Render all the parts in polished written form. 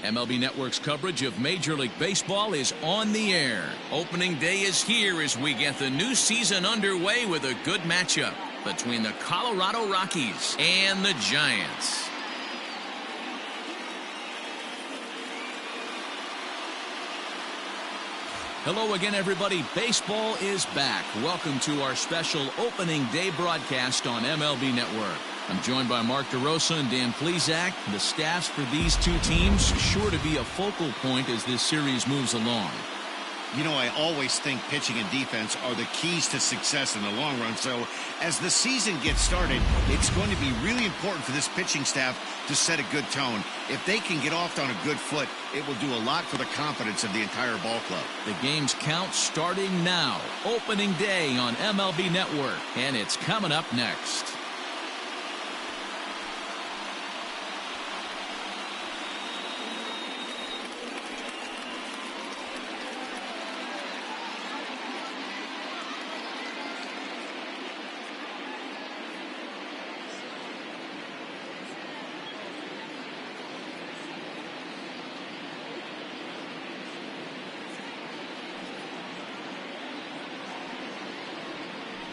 MLB Network's coverage of Major League Baseball is on the air. Opening day is here as we get the new season underway with a good matchup between the Colorado Rockies and the Giants. Hello again, everybody. Baseball is back. Welcome to our special opening day broadcast on MLB Network. I'm joined by Mark DeRosa and Dan Plesac. The staffs for these two teams sure to be a focal point as this series moves along. You know, I always think pitching and defense are the keys to success in the long run. So as the season gets started, it's going to be really important for this pitching staff to set a good tone. If they can get off on a good foot, it will do a lot for the confidence of the entire ball club. The game's count starting now. Opening day on MLB Network, and it's coming up next.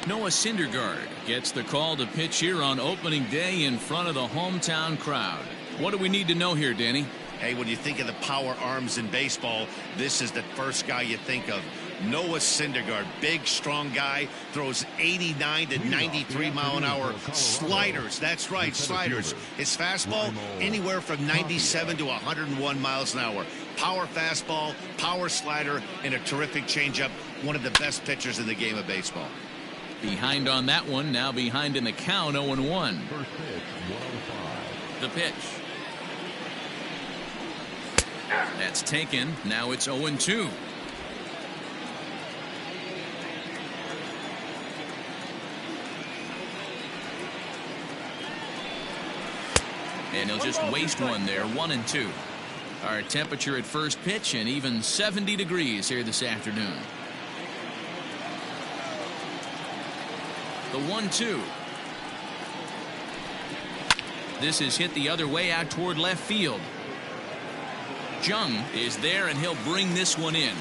Noah Syndergaard gets the call to pitch here on opening day in front of the hometown crowd. What do we need to know here, Danny? Hey, when you think of the power arms in baseball, this is the first guy you think of. Noah Syndergaard, big, strong guy, throws 89 to 93 mile an hour sliders. That's right, sliders. His fastball, anywhere from 97 to 101 miles an hour. Power fastball, power slider, and a terrific changeup. One of the best pitchers in the game of baseball. Behind on that one, now behind in the count, 0-1. First pitch, 105. The pitch. That's taken. Now it's 0-2. And he'll just waste one there, 1-2. Our temperature at first pitch, and even 70 degrees here this afternoon. The 1-2. This is hit the other way out toward left field. Jung is there, and he'll bring this one in.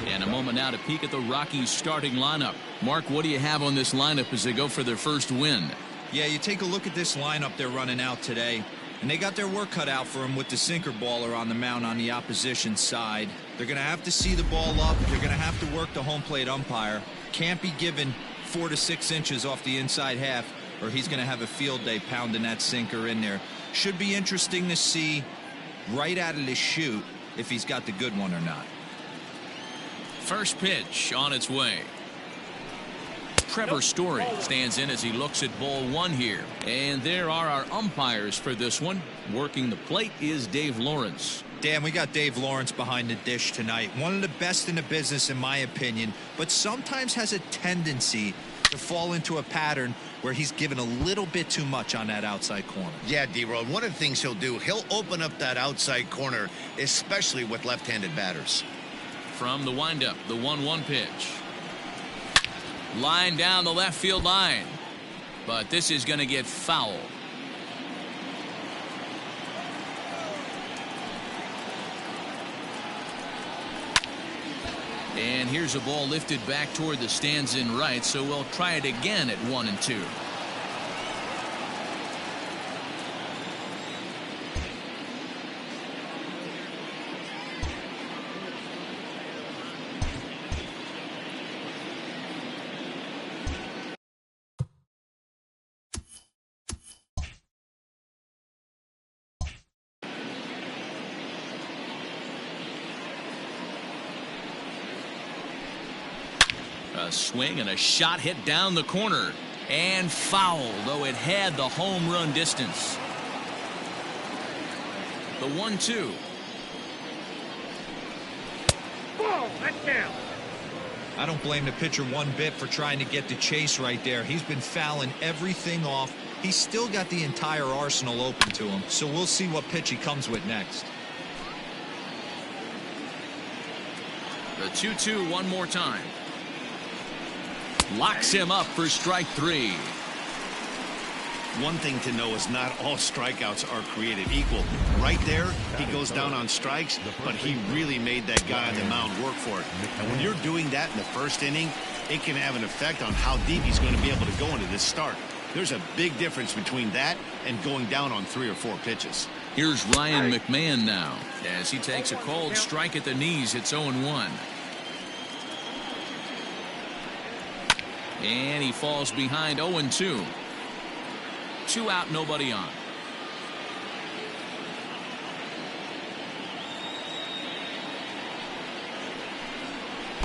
And a moment now to peek at the Rockies starting lineup. Mark, what do you have on this lineup as they go for their first win? Yeah, you take a look at this lineup they're running out today. And they got their work cut out for them with the sinker baller on the mound on the opposition side. They're going to have to see the ball up. They're going to have to work the home plate umpire. Can't be given 4 to 6 inches off the inside half, or he's going to have a field day pounding that sinker in there. Should be interesting to see right out of the chute if he's got the good one or not. First pitch on its way. Trevor Story stands in as he looks at ball one here. And there are our umpires for this one. Working the plate is Dave Lawrence. Dan, we got Dave Lawrence behind the dish tonight. One of the best in the business, in my opinion, but sometimes has a tendency to fall into a pattern where he's given a little bit too much on that outside corner. Yeah, D-Road, one of the things he'll do, he'll open up that outside corner, especially with left-handed batters. From the windup, the 1-1 pitch. Line down the left field line, but this is going to get foul. And here's a ball lifted back toward the stands in right, so we'll try it again at 1-2. A swing and a shot hit down the corner and foul, though it had the home run distance. The 1-2. Ball, that's down. I don't blame the pitcher one bit for trying to get the chase right there. He's been fouling everything off. He's still got the entire arsenal open to him, so we'll see what pitch he comes with next. The 2-2 one more time. Locks him up for strike 3. One thing to know is not all strikeouts are created equal. Right there, he goes down on strikes, but he really made that guy on the mound work for it. And when you're doing that in the first inning, it can have an effect on how deep he's going to be able to go into this start. There's a big difference between that and going down on 3 or 4 pitches. Here's Ryan McMahon now as he takes a cold strike at the knees. It's 0-1. And he falls behind 0-2. 2 out, nobody on.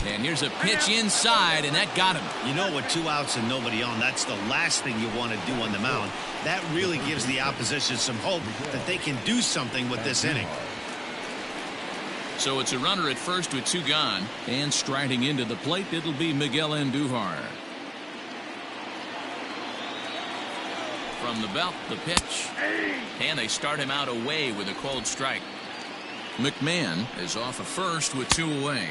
And here's a pitch inside, and that got him. You know, with 2 outs and nobody on, that's the last thing you want to do on the mound. That really gives the opposition some hope that they can do something with this inning. So it's a runner at first with 2 gone, and striding into the plate, it'll be Miguel Andujar. From the belt, the pitch, and they start him out away with a cold strike. McMahon is off of first with 2 away.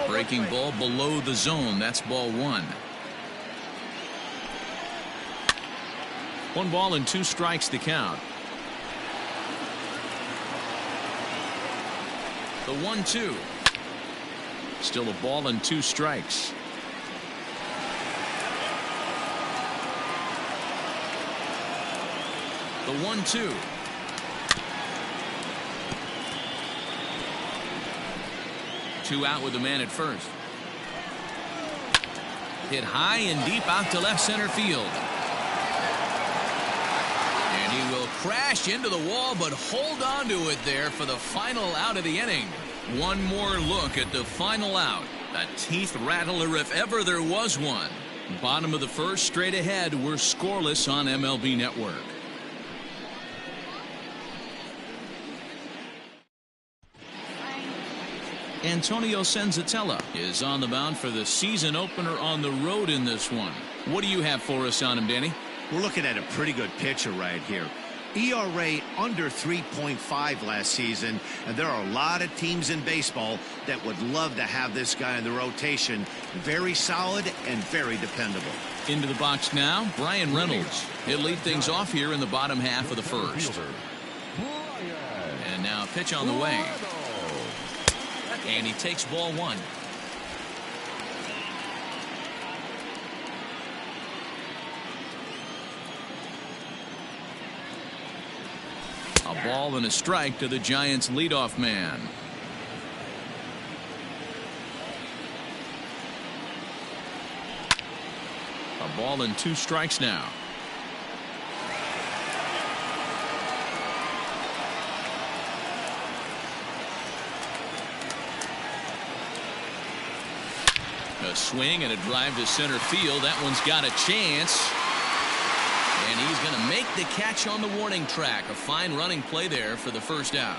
Breaking ball below the zone. That's ball 1. 1 ball and 2 strikes to count. The 1-2. Still a ball and 2 strikes. The 1-2. Two out with the man at first. Hit high and deep out to left center field. And he will crash into the wall, but hold on to it there for the final out of the inning. One more look at the final out. A teeth rattler if ever there was one. Bottom of the first, straight ahead. We're scoreless on MLB Network. Antonio Senzatella is on the mound for the season opener on the road in this one. What do you have for us on him, Danny? We're looking at a pretty good pitcher right here. ERA under 3.5 last season, and there are a lot of teams in baseball that would love to have this guy in the rotation. Very solid and very dependable. Into the box now, Brian Reynolds. He'll lead things off here in the bottom half of the first. And now a pitch on the way. And he takes ball 1. A ball and a strike to the Giants' leadoff man. A ball and 2 strikes now. A swing and a drive to center field. That one's got a chance. And he's going to make the catch on the warning track. A fine running play there for the first out.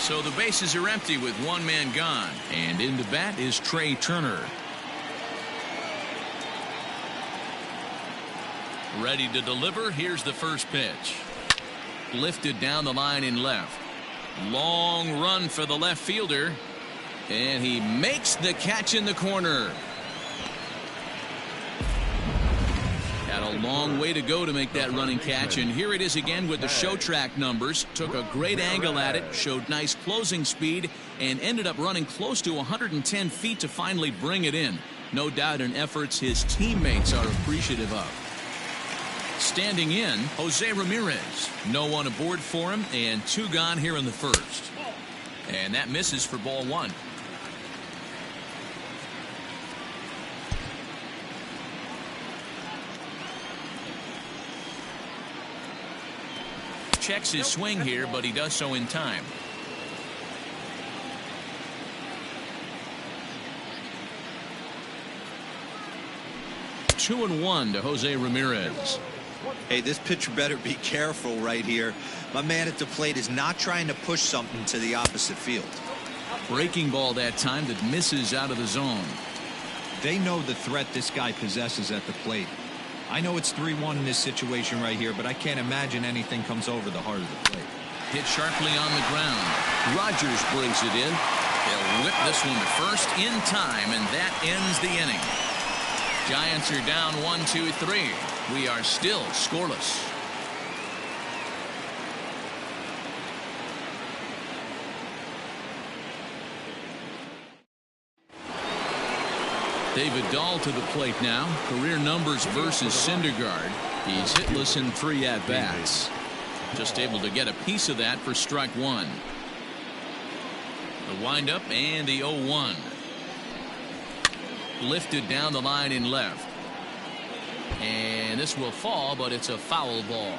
So the bases are empty with 1 man gone. And in the bat is Trey Turner. Ready to deliver. Here's the first pitch. Lifted down the line in left. Long run for the left fielder. And he makes the catch in the corner. Had a long way to go to make that running catch. And here it is again with the show track numbers. Took a great angle at it. Showed nice closing speed. And ended up running close to 110 feet to finally bring it in. No doubt in efforts his teammates are appreciative of. Standing in, Jose Ramirez. No one aboard for him, and 2 gone here in the first. And that misses for ball 1. Checks his swing here, but he does so in time. Two and 1 to Jose Ramirez. Hey, this pitcher better be careful right here. My man at the plate is not trying to push something to the opposite field. Breaking ball that time that misses out of the zone. They know the threat this guy possesses at the plate. I know it's 3-1 in this situation right here, but I can't imagine anything comes over the heart of the plate. Hit sharply on the ground. Rogers brings it in. They'll whip this one to first in time, and that ends the inning. Giants are down 1-2-3. We are still scoreless. David Dahl to the plate now. Career numbers versus Syndergaard. He's hitless in 3 at-bats. Just able to get a piece of that for strike 1. The windup and the 0-1. Lifted down the line in left. And this will fall, but it's a foul ball.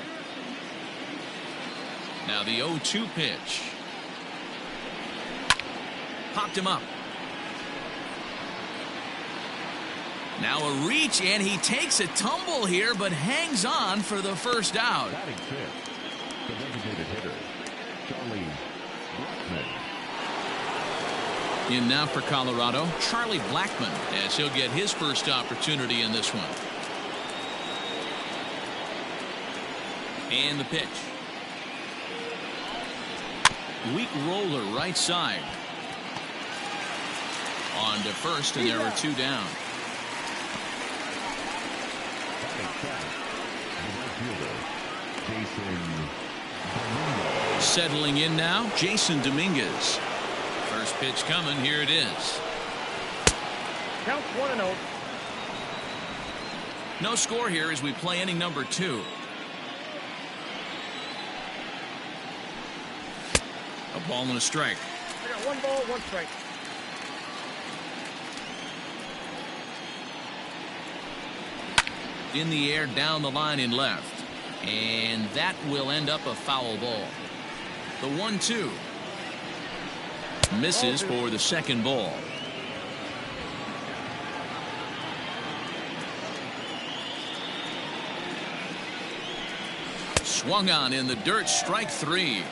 Now the 0-2 pitch. Popped him up. Now a reach, and he takes a tumble here, but hangs on for the first out. Batting fifth, the designated hitter, Charlie Blackmon. In now for Colorado, Charlie Blackmon, as he'll get his first opportunity in this one. And the pitch. Weak roller right side. On to first, and there are 2 down. Settling in now, Jason Dominguez. First pitch coming, here it is. Count 1-0. No score here as we play inning number 2. A ball and a strike. I got 1 ball, 1 strike. In the air, down the line in left. And that will end up a foul ball. The 1-2. Misses for the second ball. Swung on in the dirt, strike 3.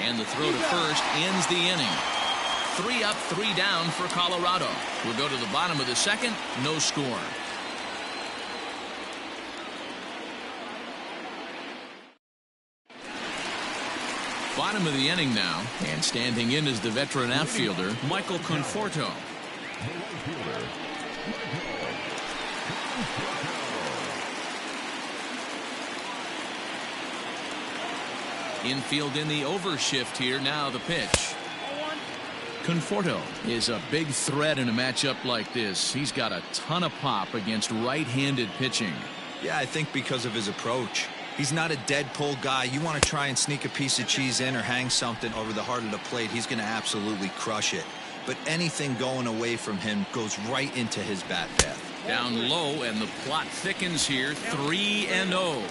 And the throw to first ends the inning. 3 up, 3 down for Colorado. We'll go to the bottom of the second, no score. Bottom of the inning now, and standing in is the veteran outfielder, Michael Conforto. Infield in the overshift here, now the pitch. Conforto is a big threat in a matchup like this. He's got a ton of pop against right-handed pitching. Yeah, I think because of his approach. He's not a dead pull guy. You want to try and sneak a piece of cheese in or hang something over the heart of the plate, he's going to absolutely crush it. But anything going away from him goes right into his bat path. Down low, and the plot thickens here, 3-0.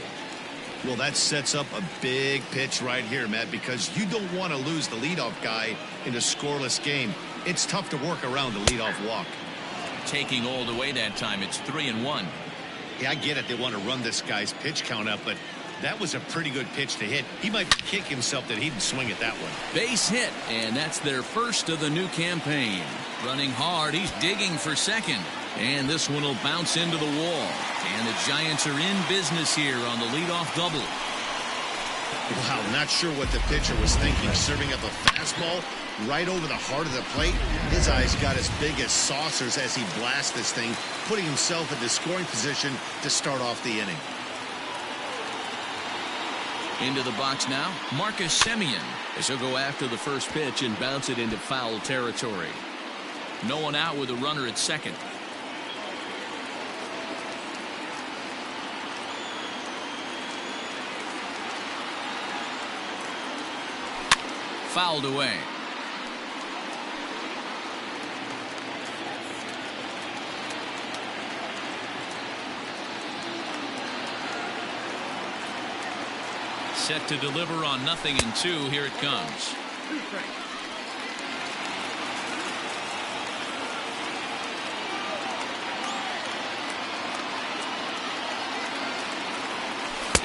Well, that sets up a big pitch right here, Matt, because you don't want to lose the leadoff guy in a scoreless game. It's tough to work around the leadoff walk. Taking all the way that time, it's 3-1. Yeah, I get it. They want to run this guy's pitch count up, but that was a pretty good pitch to hit. He might kick himself that he didn't swing at that one. Base hit, and that's their first of the new campaign. Running hard, he's digging for second. And this one will bounce into the wall. And the Giants are in business here on the leadoff double. Wow, not sure what the pitcher was thinking, serving up a fastball right over the heart of the plate. His eyes got as big as saucers as he blasts this thing, putting himself in the scoring position to start off the inning. Into the box now, Marcus Semien, as he'll go after the first pitch and bounce it into foul territory. No one out with a runner at second. Fouled away. Set to deliver on 0-2. Here it comes. 2 strikes.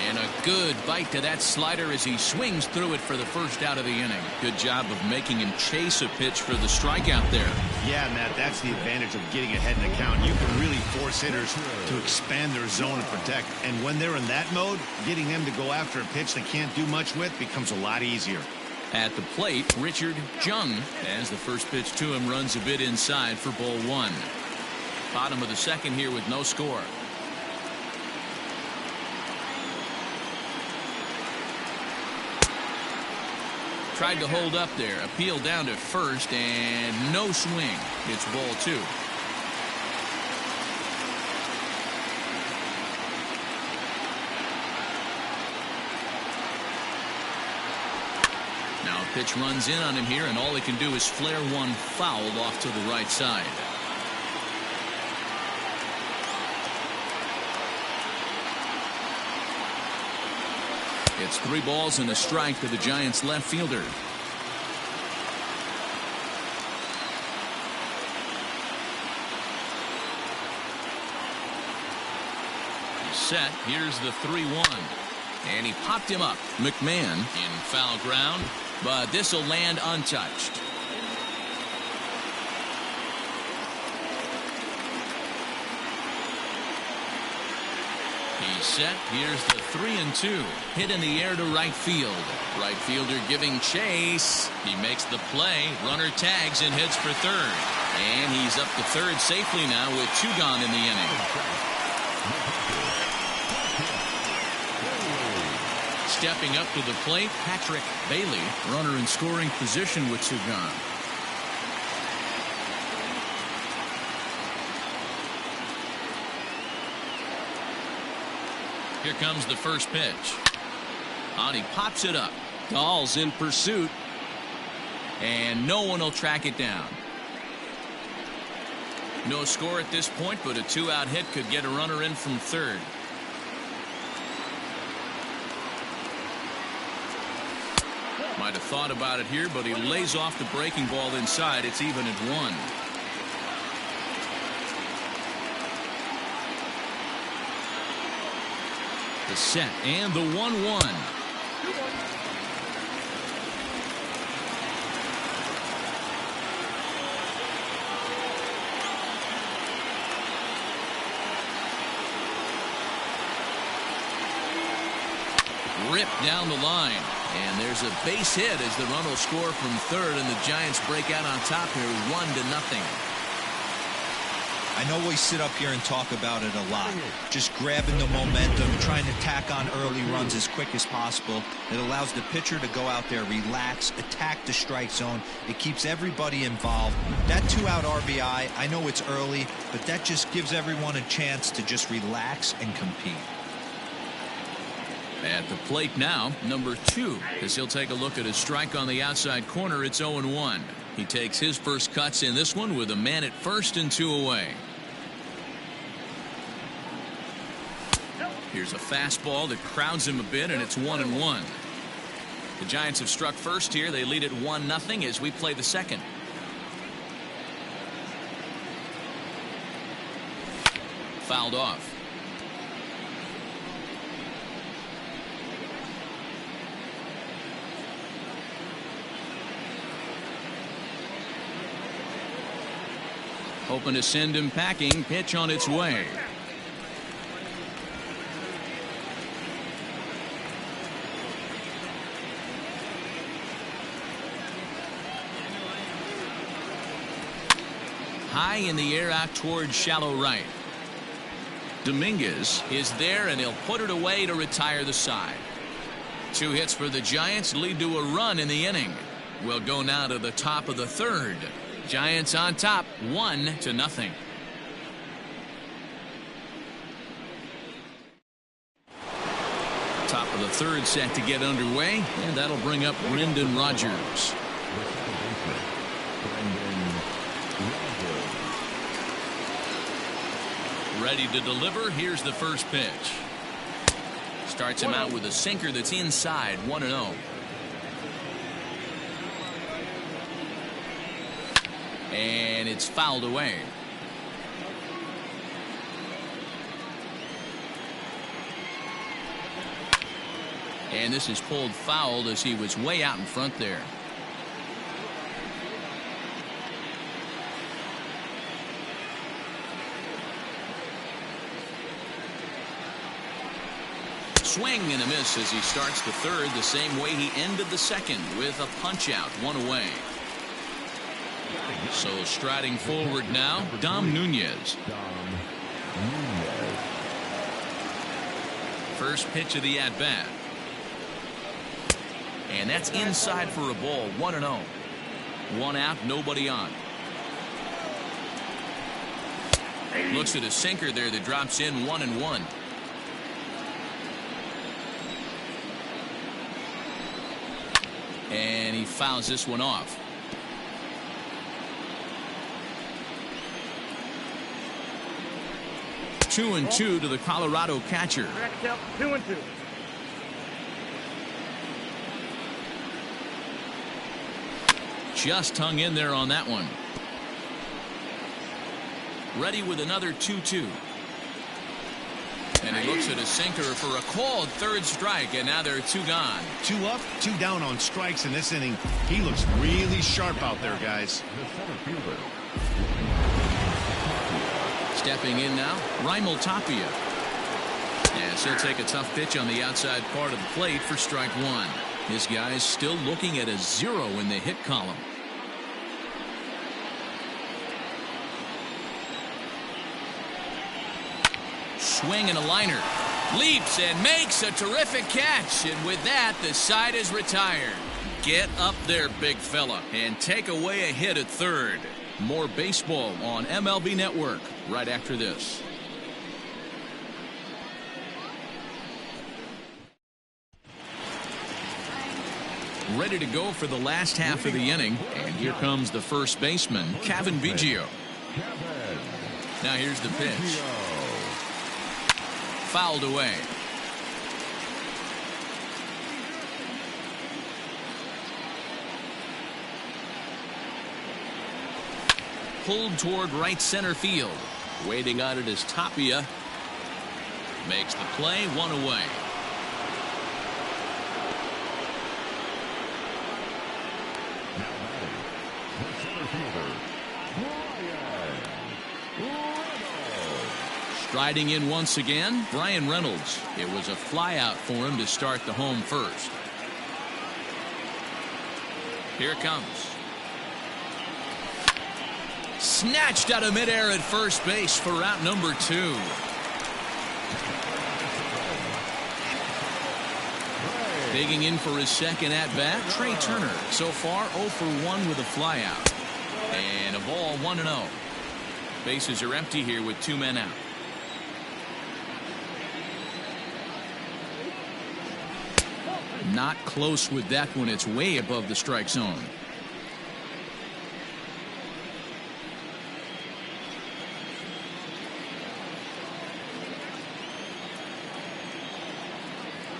And a Good bite to that slider as he swings through it for the first out of the inning. Good job of making him chase a pitch for the strikeout there. Yeah, Matt, that's the advantage of getting ahead in the count. You can really force hitters to expand their zone and protect. And when they're in that mode, getting them to go after a pitch they can't do much with becomes a lot easier. At the plate, Richard Jung, as the first pitch to him runs a bit inside for ball one. Bottom of the second here with no score. Tried to hold up there. Appeal down to first and no swing. It's ball two. Now a pitch runs in on him here, and all he can do is flare one foul off to the right side. It's 3 balls and a strike to the Giants left fielder. He's set. Here's the 3-1. And he popped him up. McMahon in foul ground, but this will land untouched. He's set. Here's the 3-2. Hit in the air to right field. Right fielder giving chase. He makes the play. Runner tags and heads for third. And he's up to third safely now with 2 gone in the inning. Stepping up to the plate, Patrick Bailey. Runner in scoring position with 2 gone. Here comes the first pitch. And he pops it up. Dahl's in pursuit. And no one will track it down. No score at this point, but a 2-out hit could get a runner in from third. Might have thought about it here, but he lays off the breaking ball inside. It's even at 1. The set and the 1-1. Ripped down the line, and there's a base hit as the run will score from third, and the Giants break out on top here 1-0. I know we sit up here and talk about it a lot. Just grabbing the momentum, trying to tack on early runs as quick as possible. It allows the pitcher to go out there, relax, attack the strike zone. It keeps everybody involved. That 2-out RBI, I know it's early, but that just gives everyone a chance to just relax and compete. At the plate now, number 2, as he'll take a look at his strike on the outside corner. It's 0-1. He takes his first cuts in this one with a man at first and 2 away. Here's a fastball that crowds him a bit, and it's 1-1. The Giants have struck first here. They lead at 1-0 as we play the second. Fouled off. Hoping to send him packing. Pitch on its way. High in the air out towards shallow right. Dominguez is there, and he'll put it away to retire the side. 2 hits for the Giants lead to a run in the inning. We'll go now to the top of the third. Giants on top 1-0. Top of the third set to get underway, and that'll bring up Brendan Rodgers. Ready to deliver. Here's the first pitch. Starts him out with a sinker that's inside. 1-0. And it's fouled away. And this is pulled foul as he was way out in front there. Swing and a miss as he starts the third the same way he ended the second, with a punch out, one away. So striding forward now, Dom Nunez. First pitch of the at-bat. And that's inside for a ball, 1-0. One out, nobody on. Looks at a sinker there that drops in, 1-1. And he fouls this one off. Two and two to the Colorado catcher. Next up, 2-2. Just hung in there on that one. Ready with another 2-2. And he looks at a sinker for a called third strike, and now there are two gone. 2 up, 2 down on strikes in this inning. He looks really sharp out there, guys. Stepping in now, Raimel Tapia. Yes, he'll take a tough pitch on the outside part of the plate for strike one. This guy is still looking at a 0 in the hit column. Swing and a liner. Leaps and makes a terrific catch. And with that, the side is retired. Get up there, big fella, and take away a hit at third. More baseball on MLB Network right after this. Ready to go for the last half of the inning. And here comes the first baseman, Kevin Biggio. Now here's the pitch. Fouled away. Pulled toward right center field. Waiting on it is Tapia. Makes the play, one away. Striding in once again, Brian Reynolds. It was a flyout for him to start the home first. Here it comes. Snatched out of midair at first base for out number 2. Digging in for his second at-bat, Trey Turner. So far 0 for 1 with a flyout. And a ball, 1-0. Bases are empty here with 2 men out. Not close with that one. It's way above the strike zone.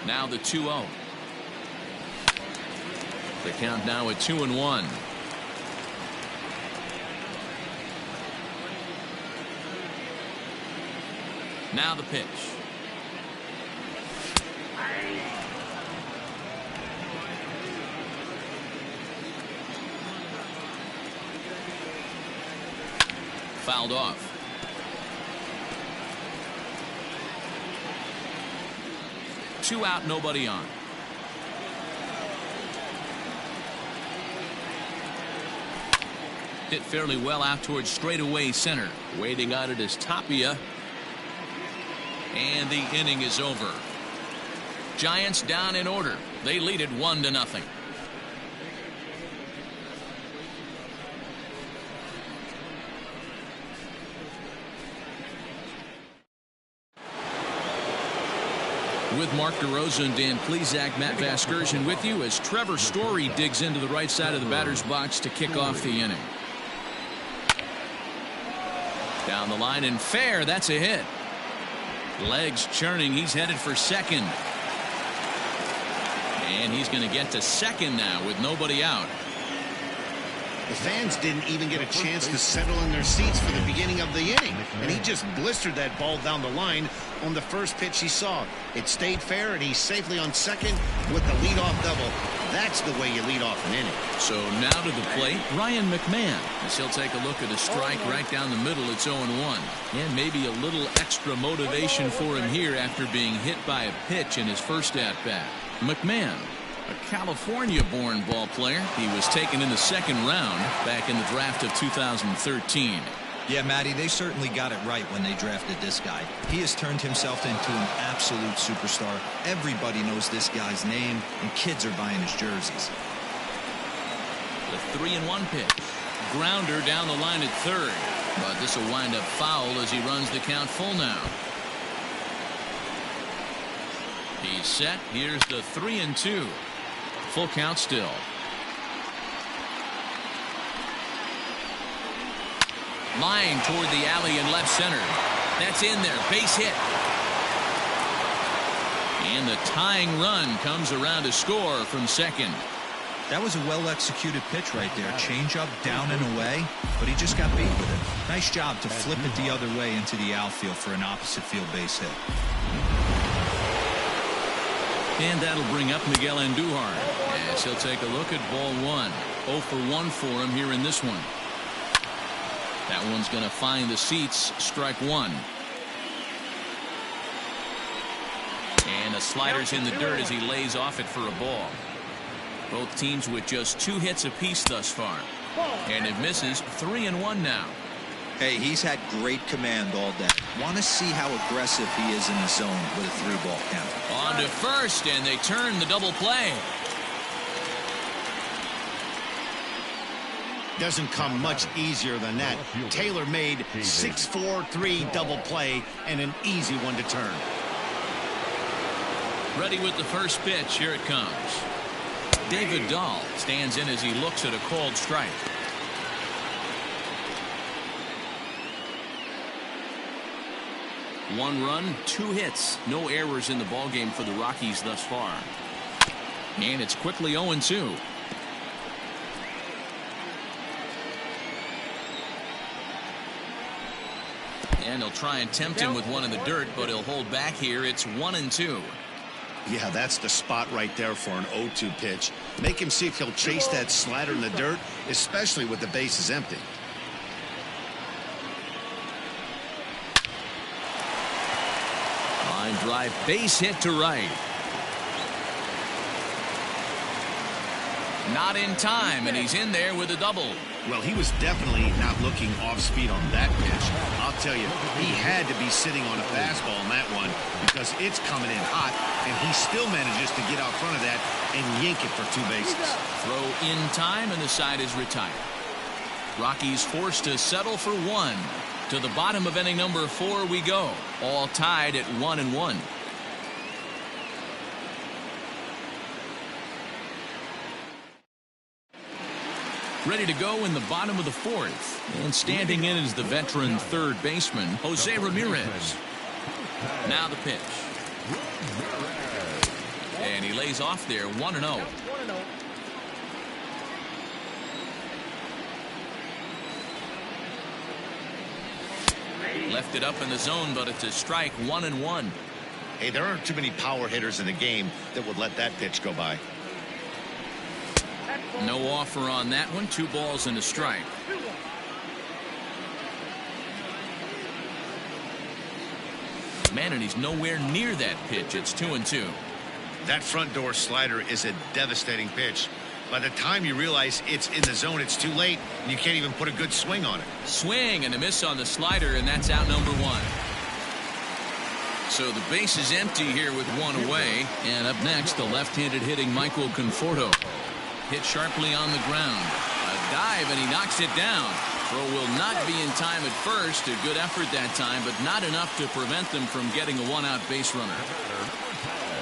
Now the 2-0. The count now at 2-1. Now the pitch. Fouled off. Two out, nobody on. Hit fairly well out towards straightaway center. Waiting on it is Tapia. And the inning is over. Giants down in order. They lead it 1-0. With Mark DeRosa and Dan Plezak, Matt Vasgersian with you as Trevor Story digs into the right side of the batter's box to kick off the inning. Down the line and fair. That's a hit. Legs churning. He's headed for second. And he's going to get to second now with nobody out. The fans didn't even get a chance to settle in their seats for the beginning of the inning, and he just blistered that ball down the line on the first pitch he saw. It stayed fair, and he's safely on second with the leadoff double. That's the way you lead off an inning. So now to the plate, Ryan McMahon, as he'll take a look at a strike right down the middle. It's 0-1, and maybe a little extra motivation for him here after being hit by a pitch in his first at-bat. McMahon, a California-born ball player. He was taken in the second round back in the draft of 2013. Yeah, Matty, they certainly got it right when they drafted this guy. He has turned himself into an absolute superstar. Everybody knows this guy's name, and kids are buying his jerseys. The 3-1 pitch. Grounder down the line at third, but this will wind up foul as he runs the count full now. He's set. Here's the 3-2. Full count still. Line toward the alley in left center. That's in there. Base hit. And the tying run comes around to score from second. That was a well-executed pitch right there. Change up, down and away, but he just got beat with it. Nice job to flip it the other way into the outfield for an opposite field base hit. And that'll bring up Miguel Andujar as he'll take a look at ball one. 0 for 1 for him here in this one. That one's going to find the seats. Strike one. And the slider's in the dirt as he lays off it for a ball. Both teams with just 2 hits apiece thus far. And it misses. 3-1 now. Hey, he's had great command all day. Want to see how aggressive he is in the zone with a 3-ball count. On to first, and they turn the double play. Doesn't come much easier than that. Taylor made 6-4-3 double play and an easy one to turn. Ready with the first pitch. Here it comes. David Dahl stands in as he looks at a called strike. One run, 2 hits, no errors in the ballgame for the Rockies thus far. And it's quickly 0-2. And he'll try and tempt him with one in the dirt, but he'll hold back here. It's 1-2. Yeah, that's the spot right there for an 0-2 pitch. Make him see if he'll chase that slider in the dirt, especially with the bases empty. Line drive, base hit to right. Not in time, and he's in there with a double. Well, he was definitely not looking off speed on that pitch. I'll tell you, he had to be sitting on a fastball on that one because it's coming in hot, and he still manages to get out front of that and yank it for 2 bases. Throw in time, and the side is retired. Rockies forced to settle for 1. To the bottom of inning number 4 we go, all tied at 1-1. Ready to go in the bottom of the 4th. And standing in is the veteran third baseman, Jose Ramirez. Now the pitch. And he lays off there, 1-0. Left it up in the zone, but it's a strike. 1-1. Hey, there aren't too many power hitters in the game that would let that pitch go by. No offer on that one. 2 balls and a strike. Man, and he's nowhere near that pitch. It's 2-2. That front door slider is a devastating pitch. By the time you realize it's in the zone, it's too late, and you can't even put a good swing on it. Swing and a miss on the slider, and that's out number 1. So the base is empty here with 1 away. And up next, the left-handed hitting Michael Conforto. Hit sharply on the ground. A dive, and he knocks it down. Throw will not be in time at first. A good effort that time, but not enough to prevent them from getting a 1-out base runner.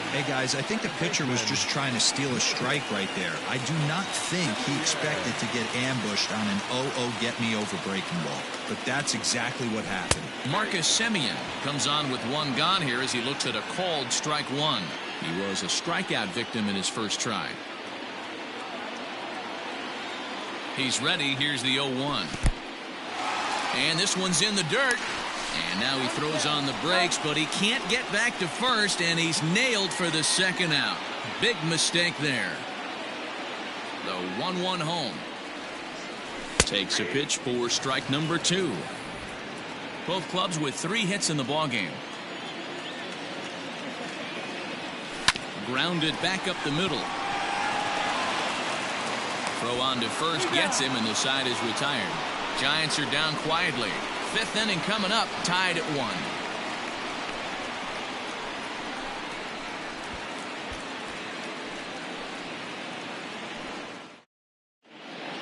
Hey, guys, I think the pitcher was just trying to steal a strike right there. I do not think he expected to get ambushed on an 0-0 get-me-over breaking ball. But that's exactly what happened. Marcus Semien comes on with 1 gone here as he looks at a called strike 1. He was a strikeout victim in his first try. He's ready. Here's the 0-1. And this one's in the dirt. And now he throws on the brakes, but he can't get back to first, and he's nailed for the second out. Big mistake there. The 1-1 home. Takes a pitch for strike number 2. Both clubs with 3 hits in the ballgame. Grounded back up the middle. Throw on to first gets him, and the side is retired. Giants are down quietly. 5th inning coming up, tied at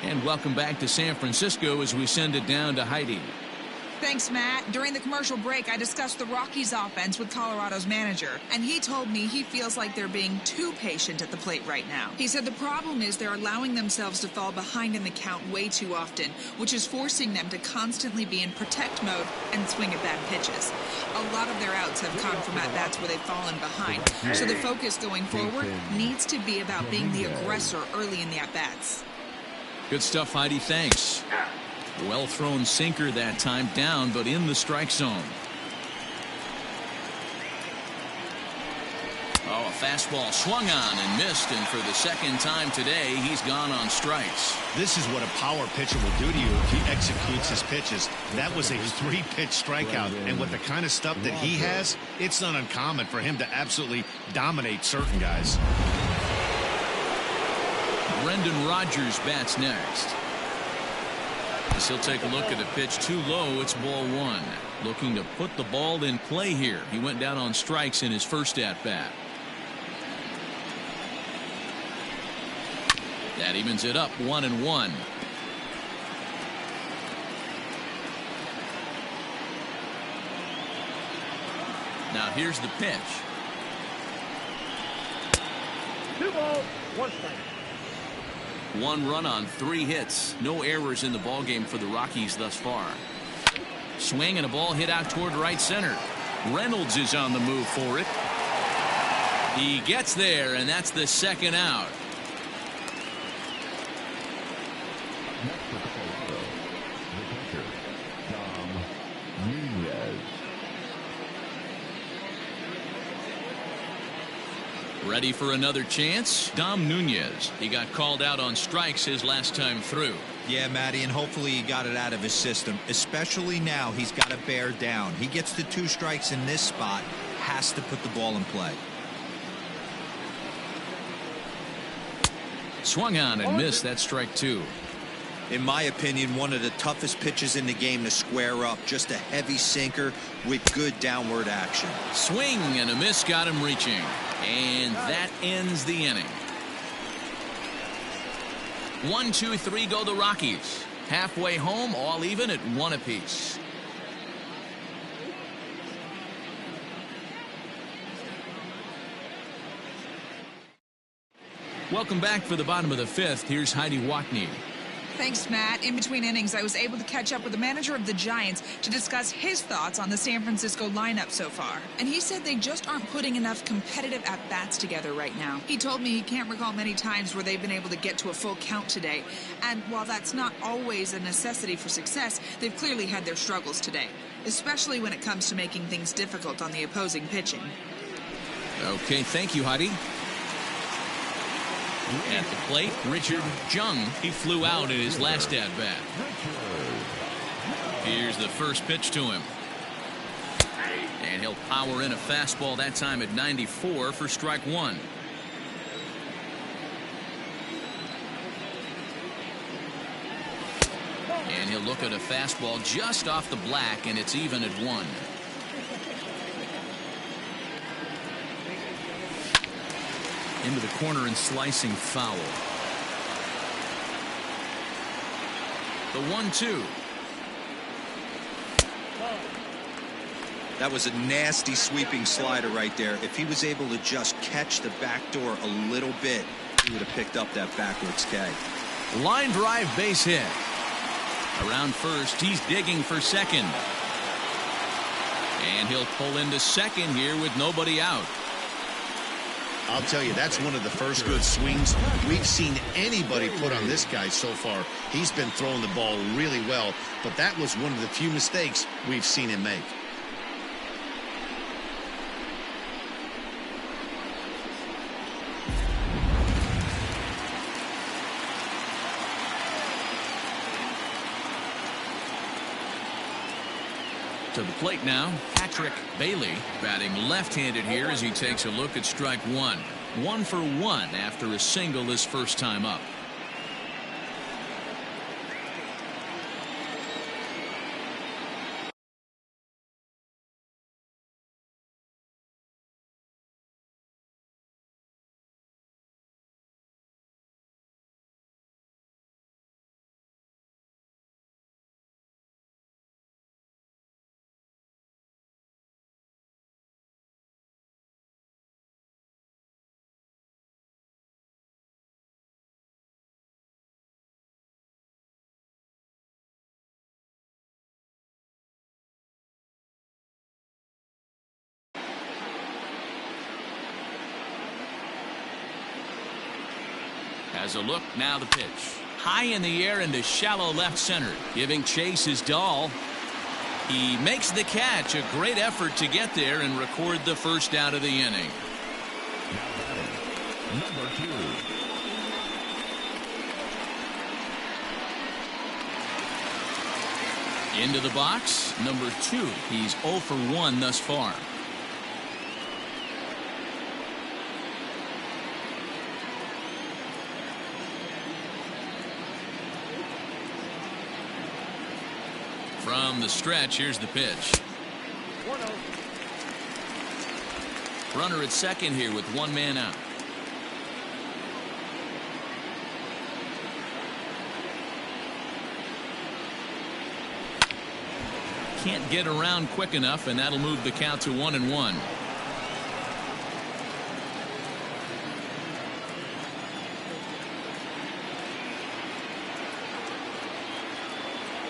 1. And welcome back to San Francisco as we send it down to Heidi. Thanks, Matt. During the commercial break, I discussed the Rockies' offense with Colorado's manager, and he told me he feels like they're being too patient at the plate right now. He said the problem is they're allowing themselves to fall behind in the count way too often, which is forcing them to constantly be in protect mode and swing at bad pitches. A lot of their outs have come from at-bats where they've fallen behind, so the focus going forward needs to be about being the aggressor early in the at-bats. Good stuff, Heidi. Thanks. Well thrown sinker that time, down but in the strike zone. Oh, a fastball swung on and missed, and for the second time today he's gone on strikes. This is what a power pitcher will do to you if he executes his pitches. That was a 3-pitch strikeout, and with the kind of stuff that he has, it's not uncommon for him to absolutely dominate certain guys. Brendan Rodgers bats next. As he'll take a look at a pitch too low. It's ball 1. Looking to put the ball in play here. He went down on strikes in his first at bat. That evens it up 1-1. Now here's the pitch. 2 balls, 1 strike. 1 run on 3 hits. No errors in the ballgame for the Rockies thus far. Swing and a ball hit out toward right center. Reynolds is on the move for it. He gets there, and that's the second out. Next for Colorado, the pitcher, Dom Nunez. Ready for another chance? Dom Nunez. He got called out on strikes his last time through. Yeah, Matty, and hopefully he got it out of his system. Especially now, he's got to bear down. He gets the 2 strikes in this spot, has to put the ball in play. Swung on and missed. That's strike 2. In my opinion, one of the toughest pitches in the game to square up. Just a heavy sinker with good downward action. Swing and a miss got him reaching. And that ends the inning. 1, 2, 3 go the Rockies. Halfway home, all even at 1 apiece. Welcome back for the bottom of the 5th. Here's Heidi Watney. Thanks, Matt. In between innings, I was able to catch up with the manager of the Giants to discuss his thoughts on the San Francisco lineup so far. And he said they just aren't putting enough competitive at-bats together right now. He told me he can't recall many times where they've been able to get to a full count today. And while that's not always a necessity for success, they've clearly had their struggles today, especially when it comes to making things difficult on the opposing pitching. Okay, thank you, Heidi. At the plate, Richard Jung. He flew out in his last at-bat. Here's the first pitch to him. And he'll power in a fastball that time at 94 for strike 1. And he'll look at a fastball just off the black, and it's even at 1. Into the corner and slicing foul. The 1-2. That was a nasty sweeping slider right there. If he was able to just catch the back door a little bit, he would have picked up that backwards K. Line drive base hit. Around first, he's digging for second. And he'll pull into second here with nobody out. I'll tell you, that's one of the first good swings we've seen anybody put on this guy so far. He's been throwing the ball really well, but that was one of the few mistakes we've seen him make. To the plate now, Patrick Bailey batting left-handed here as he takes a look at strike one. 1 for 1 after a single his first time up. As a look, now the pitch. High in the air into shallow left center. Giving chase is Dahl. He makes the catch. A great effort to get there and record the first out of the inning. Number 2. Into the box, number 2. He's 0 for 1 thus far. From the stretch, here's the pitch. 1-0. Runner at second here with one man out. Can't get around quick enough, and that'll move the count to 1-1.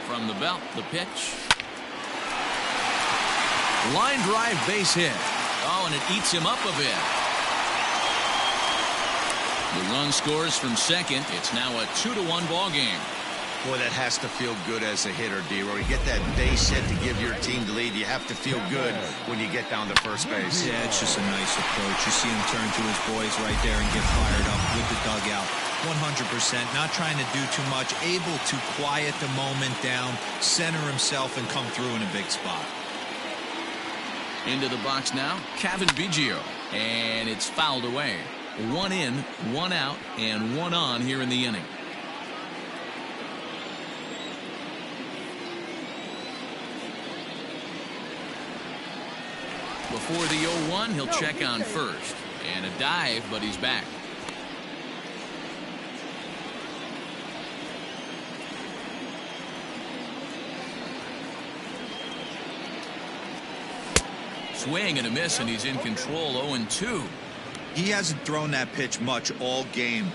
From the belt, the pitch. Line drive base hit. Oh, and it eats him up a bit. The run scores from second. It's now a 2-1 ball game. Boy, that has to feel good as a hitter, D-Roy. You get that base hit to give your team the lead. You have to feel good when you get down to first base. Yeah, it's just a nice approach. You see him turn to his boys right there and get fired up with the dugout. 100%, not trying to do too much, able to quiet the moment down, center himself, and come through in a big spot. Into the box now, Kevin Biggio, and it's fouled away. 1 in, 1 out, and 1 on here in the inning. Before the 0-1, he'll check on first. And a dive, but he's back. Swing and a miss, and he's in control. 0-2. He hasn't thrown that pitch much all game.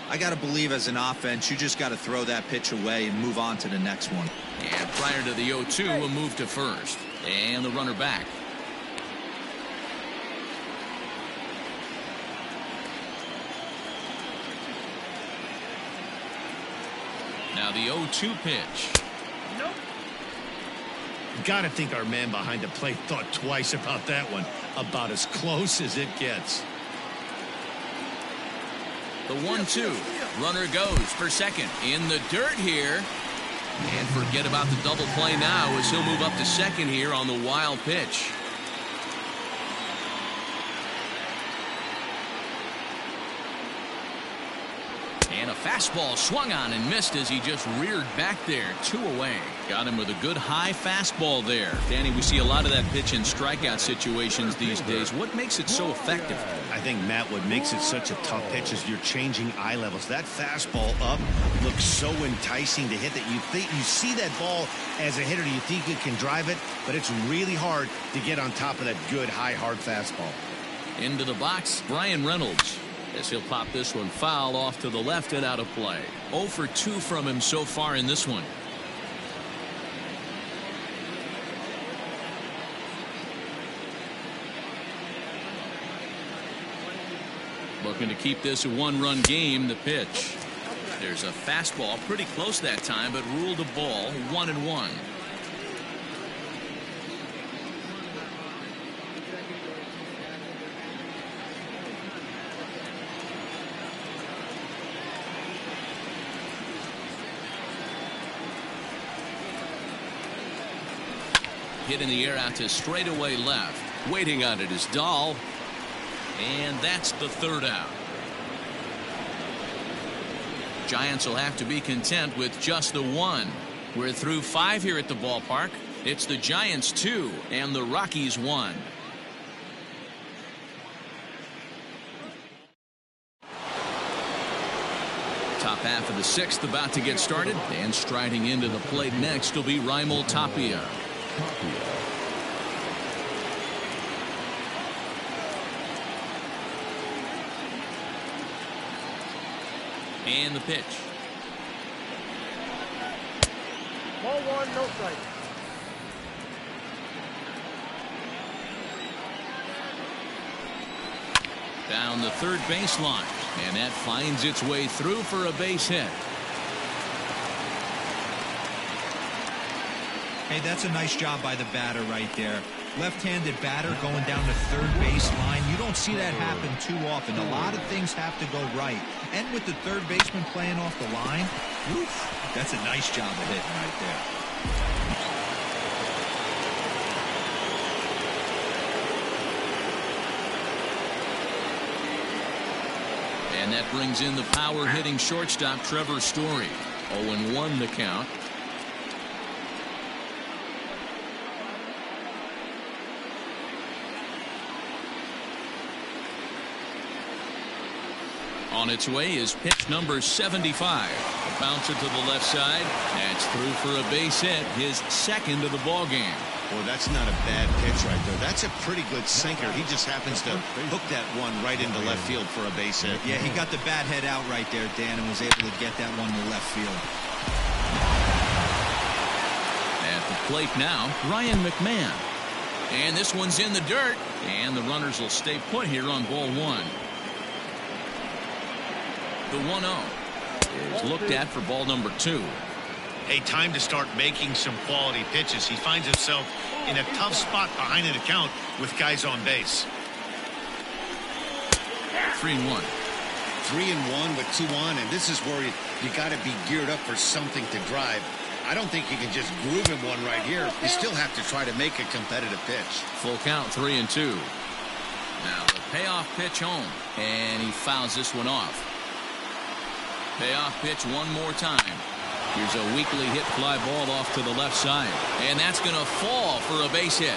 I got to believe as an offense, you just got to throw that pitch away and move on to the next one. And prior to the 0-2, a move to first. And the runner back. Now the 0-2 pitch. Nope. Got to think our man behind the plate thought twice about that one. About as close as it gets. The 1-2. Runner goes for second. In the dirt here. And forget about the double play now as he'll move up to second here on the wild pitch. And a fastball swung on and missed as he just reared back there. 2 away. Got him with a good high fastball there. Danny, we see a lot of that pitch in strikeout situations these days. What makes it so effective? I think, Matt, what makes it such a tough pitch is you're changing eye levels. That fastball up looks so enticing to hit that you think you see that ball as a hitter, you think you can drive it, but it's really hard to get on top of that good high hard fastball. Into the box, Brian Reynolds. As he'll pop this one foul off to the left and out of play. 0 for 2 from him so far in this one. Looking to keep this a one-run game. The pitch. There's a fastball pretty close that time, but ruled a ball. 1-1. Hit in the air out to straightaway left. Waiting on it is Dahl. And that's the third out. Giants will have to be content with just the one. We're through 5 here at the ballpark. It's the Giants 2 and the Rockies 1. Top half of the 6th about to get started, and striding into the plate next will be Raimel Tapia. And the pitch. Ball 1, no strike. Down the third baseline, and that finds its way through for a base hit. Hey, that's a nice job by the batter right there. Left-handed batter going down the third baseline. You don't see that happen too often. A lot of things have to go right. And with the third baseman playing off the line, oof, that's a nice job of hitting right there. And that brings in the power-hitting shortstop Trevor Story. 0-1 the count. On its way is pitch number 75. A bouncer to the left side. That's through for a base hit, his second of the ball game. Well, that's not a bad pitch right there. That's a pretty good sinker. He just happens to hook that one right into left field for a base hit. Yeah, he got the bat head out right there, Dan, and was able to get that one to left field. At the plate now, Ryan McMahon. And this one's in the dirt. And the runners will stay put here on ball 1. The 1-0 is looked at for ball number 2. Hey, time to start making some quality pitches. He finds himself in a tough spot behind an account with guys on base. 3-1. 3-1 with 2 on, and this is where you got to be geared up for something to drive. I don't think you can just groove him one right here. You still have to try to make a competitive pitch. Full count, 3-2. Now the payoff pitch home, and he fouls this one off. Payoff pitch one more time. Here's a weakly hit fly ball off to the left side, and that's going to fall for a base hit.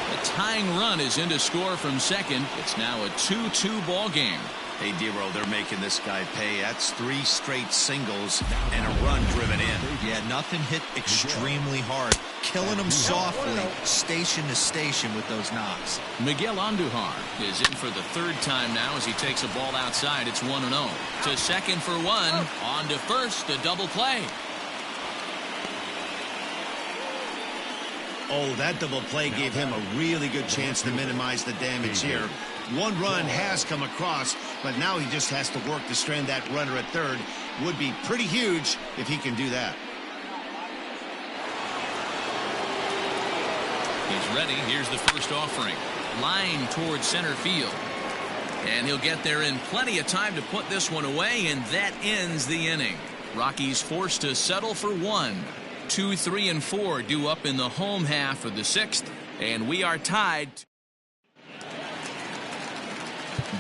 The tying run is in to score from second. It's now a 2-2 ball game. Hey, Dero, they're making this guy pay. That's 3 straight singles and a run driven in. Yeah, nothing hit extremely hard. Killing him softly, station to station with those knocks. Miguel Andujar is in for the 3rd time now as he takes a ball outside. It's 1-0. To second for 1. On to first, the double play. Oh, that double play gave him a really good chance to minimize the damage here. 1 run has come across, but now he just has to work to strand that runner at third. Would be pretty huge if he can do that. He's ready. Here's the first offering. Line towards center field. And he'll get there in plenty of time to put this one away, and that ends the inning. Rockies forced to settle for 1. 2, 3, and 4 due up in the home half of the 6th, and we are tied.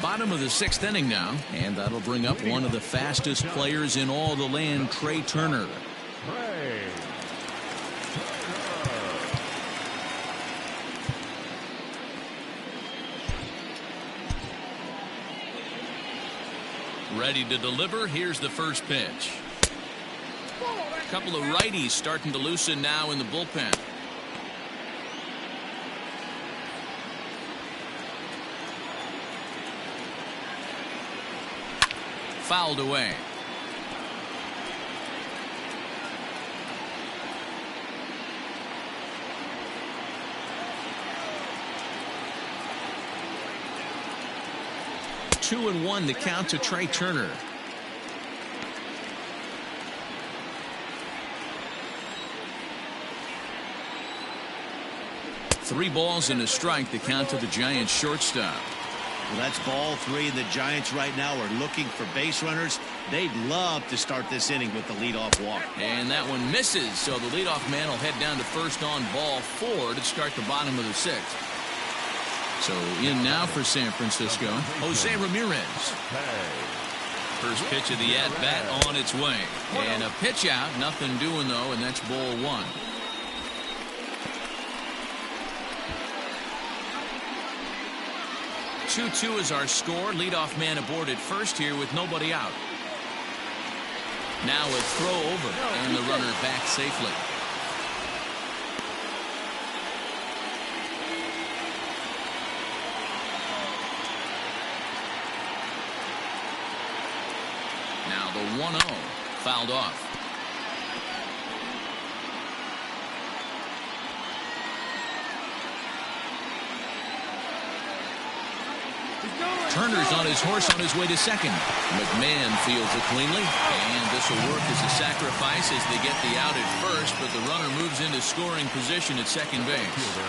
Bottom of the 6th inning now, and that'll bring up one of the fastest players in all the land, Trey Turner. Ready to deliver. Here's the first pitch. A couple of righties starting to loosen now in the bullpen. Fouled away. 2-1 to count to Trey Turner. Three balls and a strike to count to the Giants shortstop. Well, that's ball three, and the Giants right now are looking for base runners. They'd love to start this inning with the leadoff walk. And that one misses, so the leadoff man will head down to first on ball 4 to start the bottom of the 6th. So in now for San Francisco, Jose Ramirez. First pitch of the at-bat on its way. And a pitch out, nothing doing though, and that's ball 1. Two is our score. Leadoff man aboard at first here with nobody out. Now a throw over and the runner back safely. Now the 1-0 fouled off. Turner's on his horse on his way to second. McMahon fields it cleanly, and this will work as a sacrifice as they get the out at first, but the runner moves into scoring position at second base.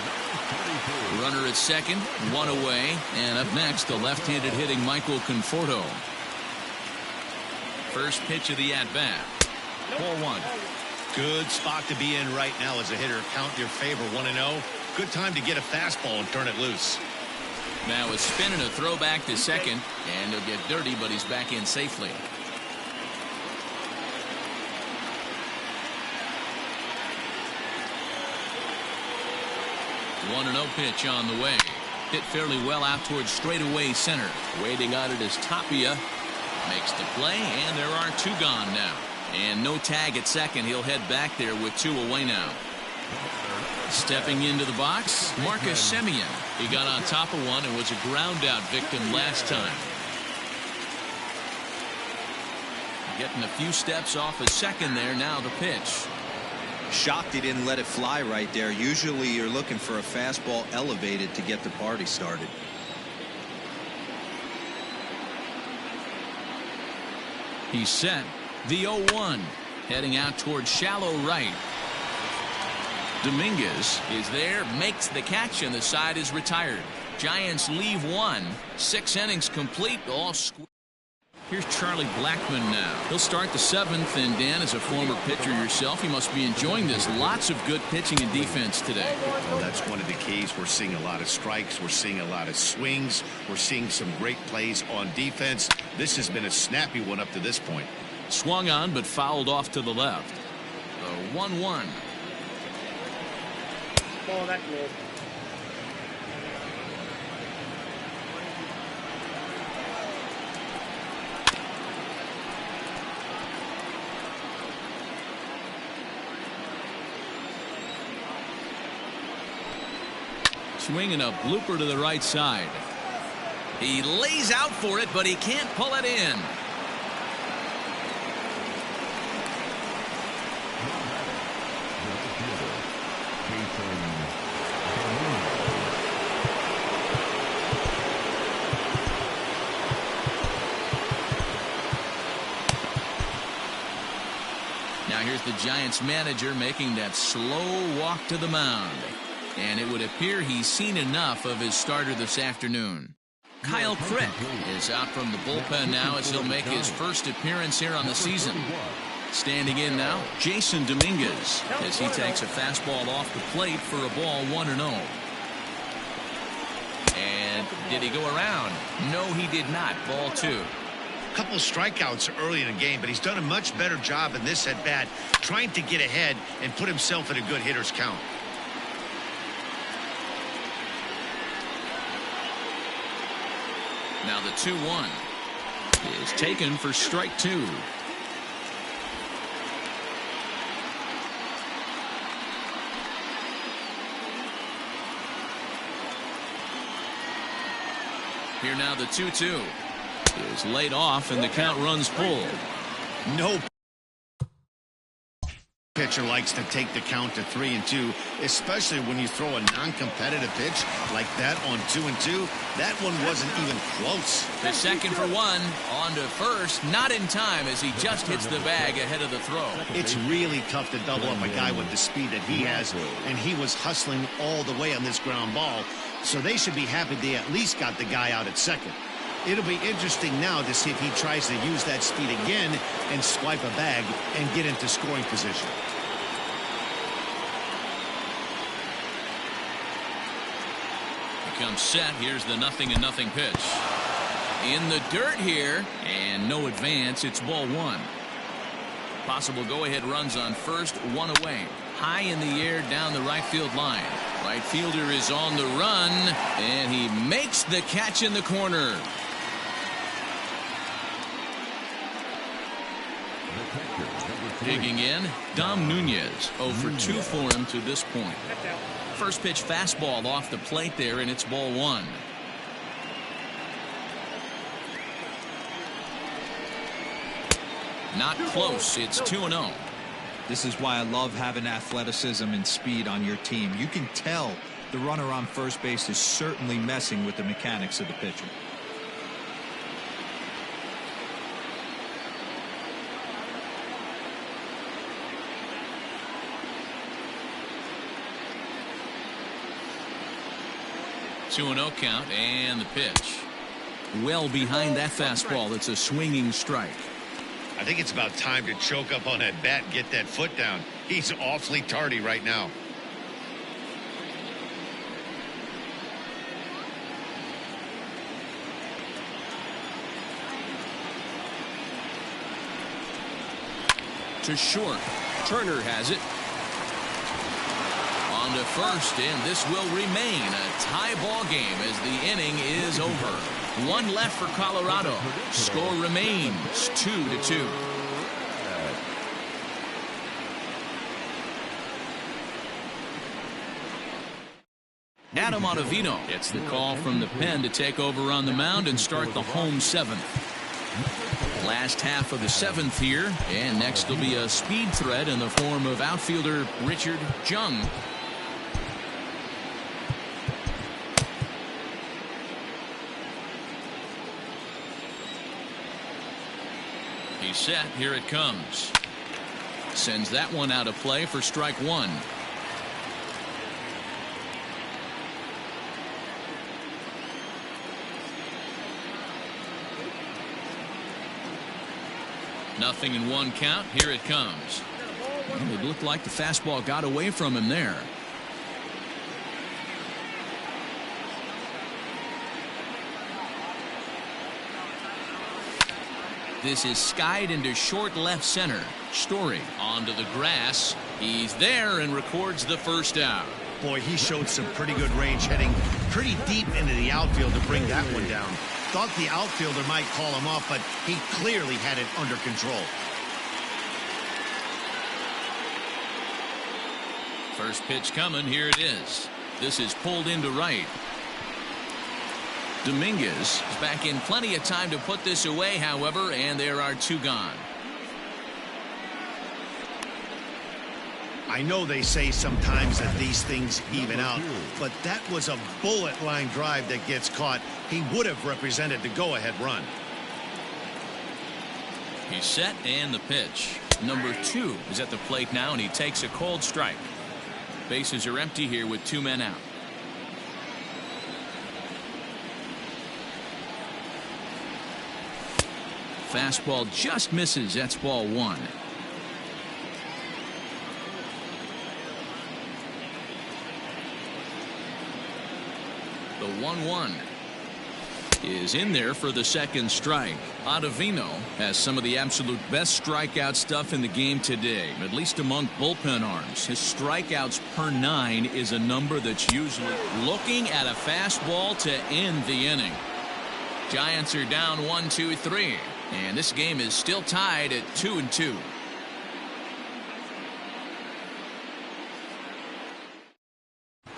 Runner at second, 1 away, and up next the left-handed hitting Michael Conforto. First pitch of the at-bat. Ball 1. Good spot to be in right now as a hitter. Count your favor, 1-0. Good time to get a fastball and turn it loose. Now a spin and a throw back to second, and he'll get dirty, but he's back in safely. One 1-0 pitch on the way. Hit fairly well out towards straightaway center. Waiting on it is Tapia. Makes the play, and there are 2 gone now. And no tag at second. He'll head back there with 2 away now. Stepping into the box, Marcus Semien. He got on top of one and was a ground out victim last time. Getting a few steps off a second there. Now the pitch. Shocked he didn't let it fly right there. Usually you're looking for a fastball elevated to get the party started. He's set. The 0-1. Heading out towards shallow right. Dominguez is there, makes the catch, and the side is retired. Giants leave 1. 6 innings complete, all square. Here's Charlie Blackmon now. He'll start the 7th, and Dan, as a former pitcher yourself, you must be enjoying this. Lots of good pitching and defense today. Well, that's one of the keys. We're seeing a lot of strikes. We're seeing a lot of swings. We're seeing some great plays on defense. This has been a snappy one up to this point. Swung on, but fouled off to the left. The 1-1. Ball that mid. Swinging a blooper to the right side. He lays out for it, but he can't pull it in. Now here's the Giants manager making that slow walk to the mound. And it would appear he's seen enough of his starter this afternoon. Kyle Crick is out from the bullpen now as he'll make his first appearance here on the season. Standing in now, Jason Dominguez, as he takes a fastball off the plate for a ball 1-0. And did he go around? No, he did not. Ball 2. Couple of strikeouts early in the game, but he's done a much better job in this at bat, trying to get ahead and put himself in a good hitter's count. Now the 2-1 is taken for strike 2. Here now the 2-2 is laid off and the count runs full. No Pitcher likes to take the count to 3-2, especially when you throw a non-competitive pitch like that on 2-2. That one wasn't even close. The second for one, on to first, not in time as he just hits the bag ahead of the throw. It's really tough to double up a guy with the speed that he has, and he was hustling all the way on this ground ball, so they should be happy they at least got the guy out at second. It'll be interesting now to see if he tries to use that speed again and swipe a bag and get into scoring position. He comes set. Here's the 0-0 pitch. In the dirt here, and no advance. It's ball one. Possible go-ahead runs on first, one away. High in the air down the right field line. Right fielder is on the run, and he makes the catch in the corner. Digging in, Dom Nunez, 0 for 2 for him to this point. First pitch fastball off the plate there, and it's ball one. Not close. It's 2-0. This is why I love having athleticism and speed on your team. You can tell the runner on first base is certainly messing with the mechanics of the pitcher. Two 2-0 count, and the pitch. Well behind that fastball. It's a swinging strike. I think it's about time to choke up on that bat and get that foot down. He's awfully tardy right now. To short. Turner has it. On to first, and this will remain a tie ball game as the inning is over. One left for Colorado. Score remains 2-2. Adam Ottavino gets the call from the pen to take over on the mound and start the home seventh. Last half of the seventh here, and next will be a speed threat in the form of outfielder Richard Jung. He's set. Here it comes. Sends that one out of play for strike one. Nothing in one count. Here it comes. Well, it looked like the fastball got away from him there. This is skied into short left center. Story onto the grass. He's there and records the first out. Boy, he showed some pretty good range, heading pretty deep into the outfield to bring that one down. Thought the outfielder might call him off, but he clearly had it under control. First pitch coming. Here it is. This is pulled into right. Dominguez is back in plenty of time to put this away, however, and there are two gone. I know they say sometimes that these things even out, but that was a bullet line drive that gets caught. He would have represented the go-ahead run. He's set, and the pitch. Number 2 is at the plate now, and he takes a cold strike. Bases are empty here with 2 men out. Fastball just misses. That's ball one. The 1-1 is in there for the second strike. Ottavino has some of the absolute best strikeout stuff in the game today, at least among bullpen arms. His strikeouts per 9 is a number that's usually looking at a fastball to end the inning. Giants are down 1-2-3, and this game is still tied at 2-2.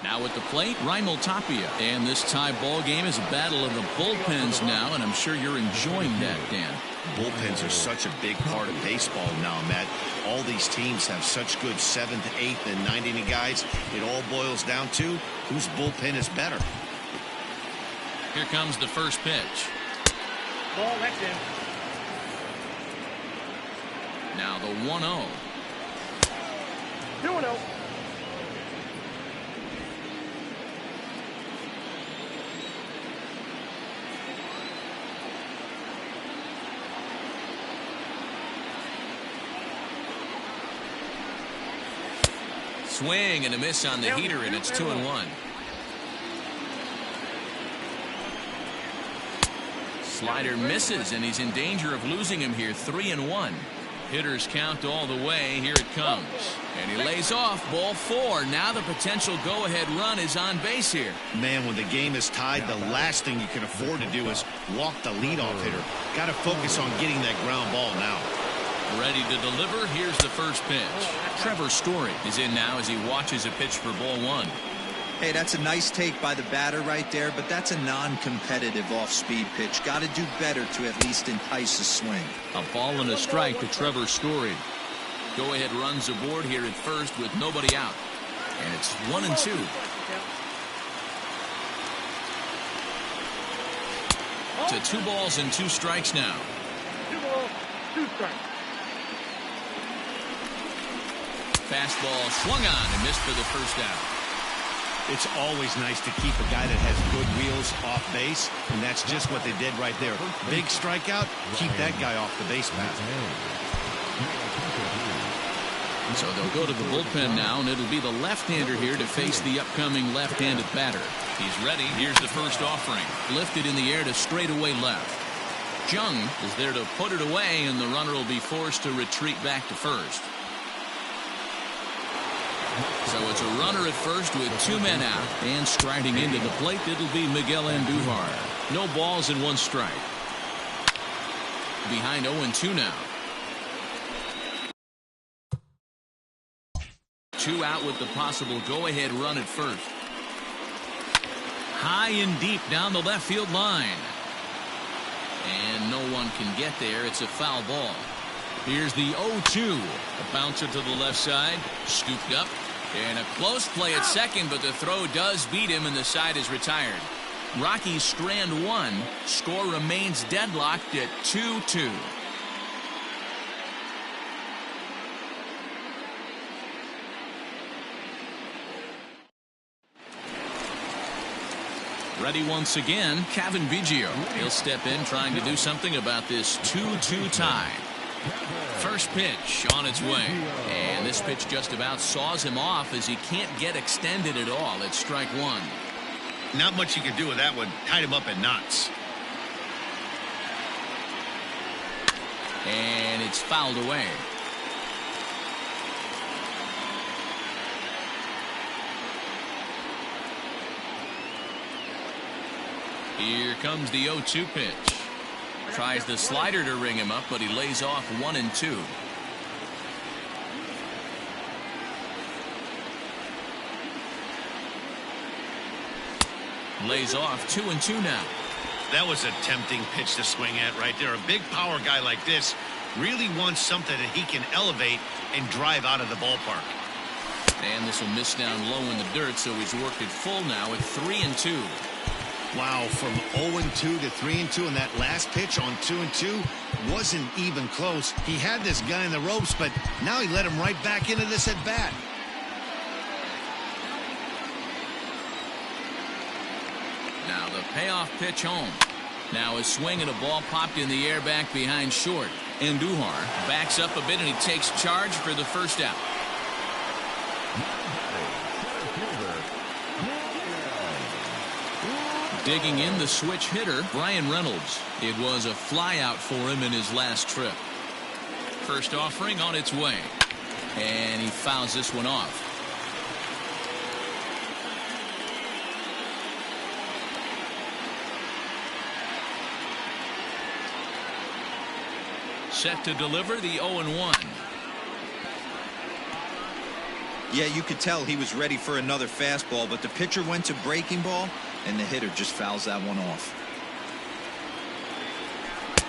Now at the plate, Raimel Tapia. And this tie ball game is a battle of the bullpens now, and I'm sure you're enjoying that, Dan. Bullpens are such a big part of baseball now, Matt. All these teams have such good 7th, 8th, and 9th inning guys. It all boils down to whose bullpen is better. Here comes the first pitch. Ball, that's in. Now the 1-0. 2-0. Swing and a miss on the heater, and it's 2-1. Slider misses, and he's in danger of losing him here. 3-1. Hitters count all the way. Here it comes. And he lays off. Ball 4. Now the potential go-ahead run is on base here. Man, when the game is tied, the last thing you can afford to do is walk the leadoff hitter. Got to focus on getting that ground ball now. Ready to deliver. Here's the first pitch. Trevor Story is in now as he watches a pitch for ball 1. Hey, that's a nice take by the batter right there, but that's a non-competitive off-speed pitch. Got to do better to at least entice a swing. A ball and a strike to Trevor Story. Go-ahead runs aboard here at first with nobody out. And it's 1-2. To 2 balls and 2 strikes now. 2 balls, 2 strikes. Fastball swung on and missed for the first out. It's always nice to keep a guy that has good wheels off base, and that's just what they did right there. Big strikeout, keep that guy off the base path. So they'll go to the bullpen now, and it'll be the left-hander here to face the upcoming left-handed batter. He's ready. Here's the first offering. Lifted in the air to straightaway left. Jung is there to put it away, and the runner will be forced to retreat back to first. So it's a runner at first with 2 men out. And striding into the plate, it'll be Miguel Andujar. No balls and 1 strike. Behind 0-2 now. 2 out with the possible go-ahead run at first. High and deep down the left field line. And no one can get there. It's a foul ball. Here's the 0-2. A bouncer to the left side. Scooped up. And a close play at second, but the throw does beat him, and the side is retired. Rockies strand 1. Score remains deadlocked at 2-2. Ready once again, Kevin Biggio. He'll step in trying to do something about this 2-2 tie. First pitch on its way. And this pitch just about saws him off as he can't get extended at all. It's strike 1. Not much you can do with that one. Tied him up in knots. And it's fouled away. Here comes the 0-2 pitch. Tries the slider to ring him up, but he lays off 1-2. Lays off 2-2 now. That was a tempting pitch to swing at right there. A big power guy like this really wants something that he can elevate and drive out of the ballpark. And this will miss down low in the dirt, so he's worked it full now at 3-2. Wow, from 0-2 to 3-2, and that last pitch on 2-2 wasn't even close. He had this guy in the ropes, but now he let him right back into this at bat. Now the payoff pitch home. Now a swing and a ball popped in the air back behind short. Andujar backs up a bit and he takes charge for the first out. Digging in the switch hitter, Brian Reynolds. It was a fly out for him in his last trip. First offering on its way. And he fouls this one off. Set to deliver the 0-1. Yeah, you could tell he was ready for another fastball, but the pitcher went to breaking ball, and the hitter just fouls that one off.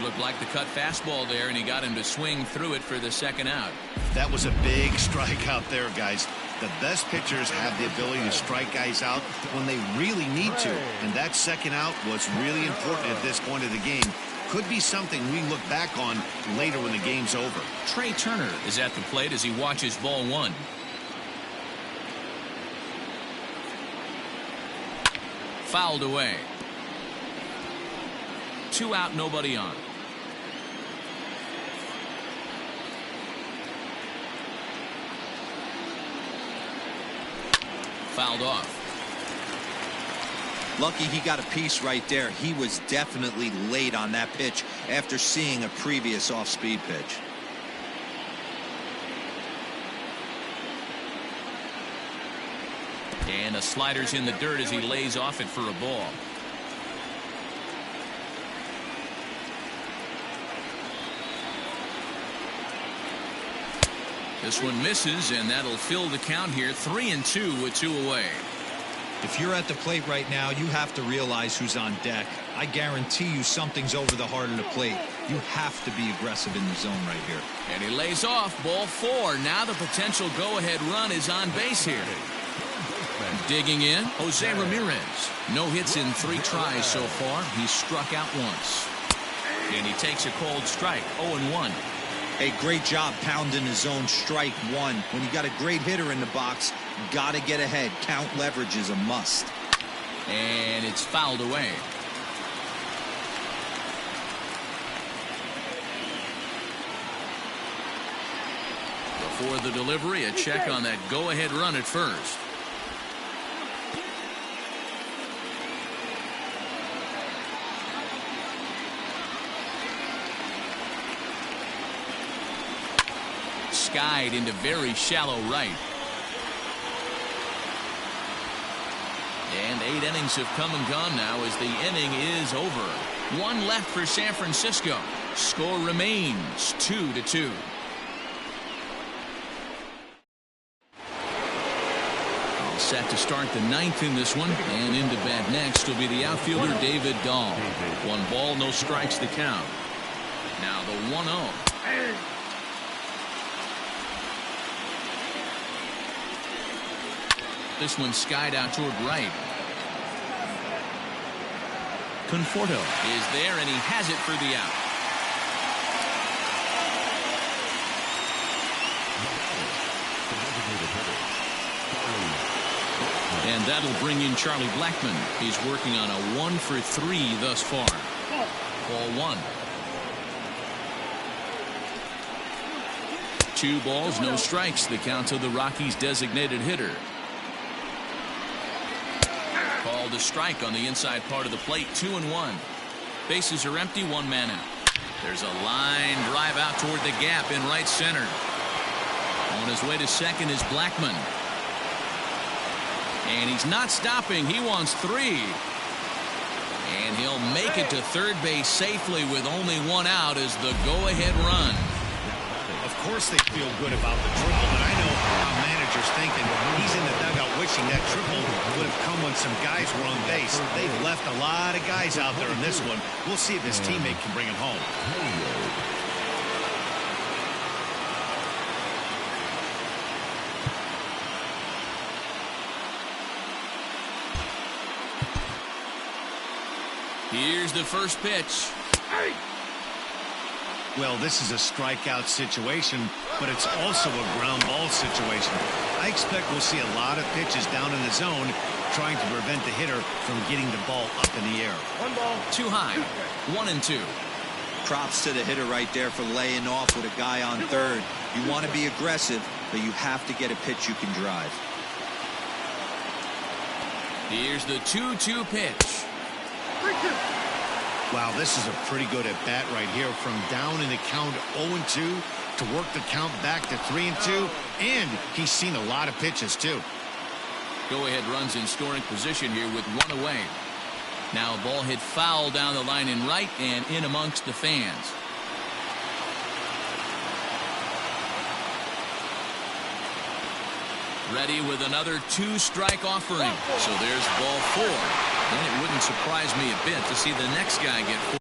Looked like the cut fastball there, and he got him to swing through it for the second out. That was a big strikeout there, guys. The best pitchers have the ability to strike guys out when they really need to. And that second out was really important at this point of the game. Could be something we look back on later when the game's over. Trey Turner is at the plate as he watches ball one. Fouled away. 2 out, nobody on. Fouled off. Lucky he got a piece right there. He was definitely late on that pitch after seeing a previous off-speed pitch. And a slider's in the dirt as he lays off it for a ball. This one misses, and that'll fill the count here. 3-2 with 2 away. If you're at the plate right now, you have to realize who's on deck. I guarantee you something's over the heart of the plate. You have to be aggressive in the zone right here. And he lays off ball 4. Now the potential go-ahead run is on base here. Digging in, Jose Ramirez. No hits in 3 tries so far. He's struck out once. And he takes a cold strike, 0-1. Hey, great job pounding his zone. Strike 1. When you got a great hitter in the box, gotta get ahead. Count leverage is a must. And it's fouled away. Before the delivery, a check on that go-ahead run at first. Skied into very shallow right. And 8 innings have come and gone now as the inning is over. 1 left for San Francisco. Score remains 2-2. All set to start the 9th in this one. And into bat next will be the outfielder David Dahl. 1 ball, no strikes the count. Now the 1-0. This one skied out toward right. Conforto is there, and he has it for the out. And that'll bring in Charlie Blackmon. He's working on a 1 for 3 thus far. Ball 1. 2 balls, no strikes. The count to the Rockies' designated hitter. Called a strike on the inside part of the plate. 2-1. Bases are empty. 1 man out. There's a line drive out toward the gap in right center. On his way to second is Blackmon. And he's not stopping. He wants 3. And he'll make it to third base safely with only 1 out as the go-ahead run. Of course they feel good about the triple, but I know how managers thinking. He's in the dugout wishing that triple would have come when some guys were on base. They've left a lot of guys out there in this one. We'll see if his teammate can bring it home. Here's the first pitch. Well, this is a strikeout situation, but it's also a ground ball situation. I expect we'll see a lot of pitches down in the zone trying to prevent the hitter from getting the ball up in the air. 1 ball. Too high. 1-2. Props to the hitter right there for laying off with a guy on third. You want to be aggressive, but you have to get a pitch you can drive. Here's the 2-2 pitch. 3-2. Wow, this is a pretty good at bat right here, from down in the count 0-2 to work the count back to 3-2, and he's seen a lot of pitches too. Go ahead runs in scoring position here with 1 away. Now a ball hit foul down the line in right and in amongst the fans. Ready with another 2-strike offering. So there's ball 4. And it wouldn't surprise me a bit to see the next guy get 4.